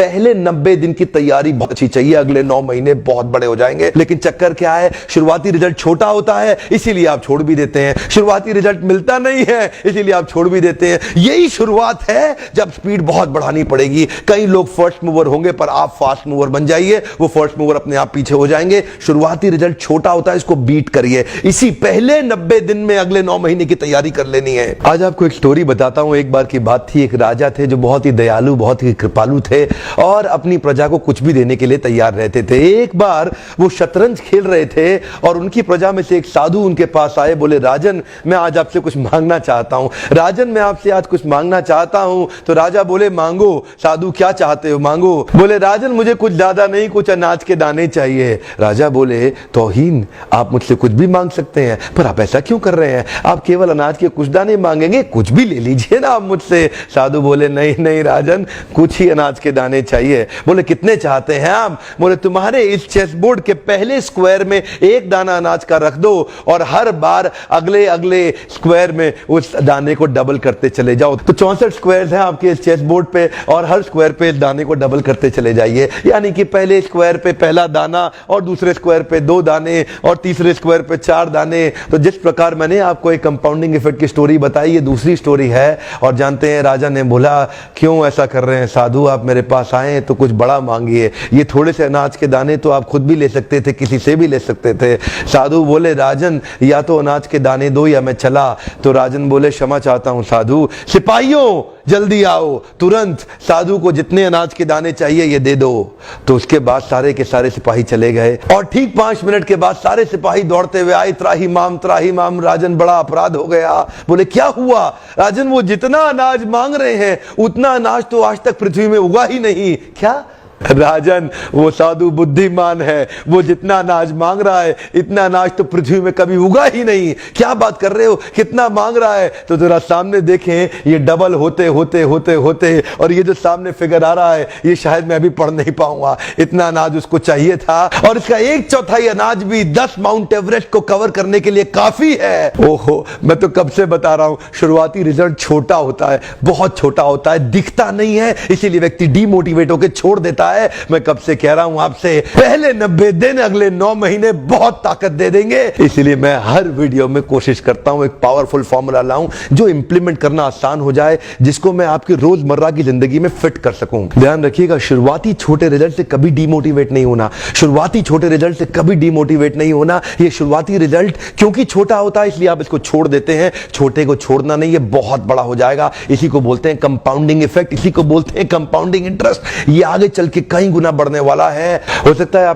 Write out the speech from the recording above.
पहले 90 दिन की तैयारी बहुत अच्छी चाहिए, अगले 9 महीने बहुत बड़े हो जाएंगे। लेकिन चक्कर क्या है, शुरुआती रिजल्ट छोटा होता है, इसीलिए आप छोड़ भी देते हैं। शुरुआती रिजल्ट मिलता नहीं है, इसीलिए आप छोड़ भी देते हैं। यही शुरुआत है जब स्पीड बहुत बढ़ानी पड़ेगी। कई लोग फर्स्ट मूवर होंगे, पर आप फास्ट मूवर बन जाइए, वो फर्स्ट मूवर अपने आप पीछे हो जाएंगे। शुरुआती रिजल्ट छोटा होता है, इसको बीट करिए। इसी पहले 90 दिन में अगले 9 महीने की तैयारी कर लेनी है। आज आपको एक स्टोरी बताता हूं। एक बार की बात थी, एक राजा थे जो बहुत ही दयालु, बहुत ही कृपालु थे और अपनी प्रजा को कुछ भी देने के लिए तैयार रहते थे। एक बार वो शतरंज खेल रहे थे और उनकी प्रजा में से एक साधु उनके पास आए। बोले, राजन मैं आज आपसे कुछ मांगना चाहता हूं। राजन मैं आपसे आज कुछ मांगना चाहता हूं। तो राजा बोले, मांगो। साधु, क्या चाहते हो, मांगो। बोले, राजन मुझे कुछ ज्यादा नहीं, कुछ अनाज के दाने चाहिए। राजा बोले, तौहीन, आप मुझसे कुछ भी मांग सकते हैं, पर आप ऐसा क्यों कर रहे हैं? आप केवल अनाज के कुछ दाने मांगेंगे, कुछ भी ले लीजिए ना आप मुझसे। साधु बोले, नहीं नहीं राजन, कुछ ही अनाज के दाने चाहिए। बोले, कितने चाहते हैं आप? बोले, तुम्हारे इस चेस बोर्ड के पहले स्क्वायर में एक दाना अनाज का रख दो और हर बार अगले अगले स्क्वायर में उस दाने को डबल करते चले जाओ। तो 64 स्क्वायर हैं आपके इस चेस बोर्ड पे और हर स्क्वायर पे इस दाने को डबल करते चले जाइए। यानी कि पहले स्क्वायर पे पहला दाना और दूसरे स्क्वायर पे 2 दाने और तीसरे स्क्वायर पे 4 दाने। तो जिस प्रकार मैंने आपको एक कंपाउंडिंग इफेक्ट की स्टोरी बताई, ये दूसरी स्टोरी है। और जानते हैं, राजा ने बोला, क्यों ऐसा कर रहे हैं साधु, आप मेरे पास आए तो कुछ बड़ा मांगिए। ये थोड़े से अनाज के दाने तो आप खुद भी ले सकते थे, किसी से भी ले सकते थे। साधु बोले, राजन या तो अनाज के दाने दो या मैं चला। तो राजन बोले, क्षमा चाहता हूं साधु, सिपाहियों जल्दी आओ, तुरंत साधु को जितने अनाज के दाने चाहिए ये दे दो। तो उसके बाद सारे के सारे सिपाही चले गए और ठीक 5 मिनट के बाद सारे सिपाही दौड़ते हुए आए, त्राही माम। राजन, बड़ा अपराध हो गया। बोले, क्या हुआ? राजन, वो जितना अनाज मांग रहे हैं उतना अनाज तो आज तक पृथ्वी में उगा ही नहीं। क्या? राजन, वो साधु बुद्धिमान है, वो जितना अनाज मांग रहा है इतना अनाज तो पृथ्वी में कभी उगा ही नहीं। क्या बात कर रहे हो, कितना मांग रहा है? तो जरा सामने देखें, ये डबल होते होते होते होते और ये जो सामने फिगर आ रहा है ये शायद मैं अभी पढ़ नहीं पाऊंगा। इतना अनाज उसको चाहिए था और इसका 1/4 अनाज भी 10 माउंट एवरेस्ट को कवर करने के लिए काफी है। ओहो, मैं तो कब से बता रहा हूं, शुरुआती रिजल्ट छोटा होता है, बहुत छोटा होता है, दिखता नहीं है, इसीलिए व्यक्ति डीमोटिवेट होकर छोड़ देता है। मैं कब से कह रहा हूं आपसे, पहले 90 दिन अगले 9 महीने बहुत ताकत दे देंगे। इसलिए मैं हर वीडियो में कोशिश करता हूं एक पावरफुल फॉर्मूला लाऊं जो इंप्लीमेंट करना आसान हो जाए, जिसको मैं आपकी रोजमर्रा की जिंदगी में फिट कर सकूं। ध्यान रखिएगा, शुरुआती छोटे रिजल्ट से कभी डीमोटिवेट नहीं होना। शुरुआती छोटे रिजल्ट से कभी डीमोटिवेट नहीं होना। ये शुरुआती रिजल्ट क्योंकि छोटा होता है इसलिए आप इसको छोड़ देते हैं। छोटे को छोड़ना नहीं, ये बहुत बड़ा हो जाएगा। इसी को बोलते हैं कंपाउंडिंग इफेक्ट, इसी को बोलते हैं कंपाउंडिंग इंटरेस्ट। ये आगे चल के कई गुना बढ़ने वाला है। हो सकता है आप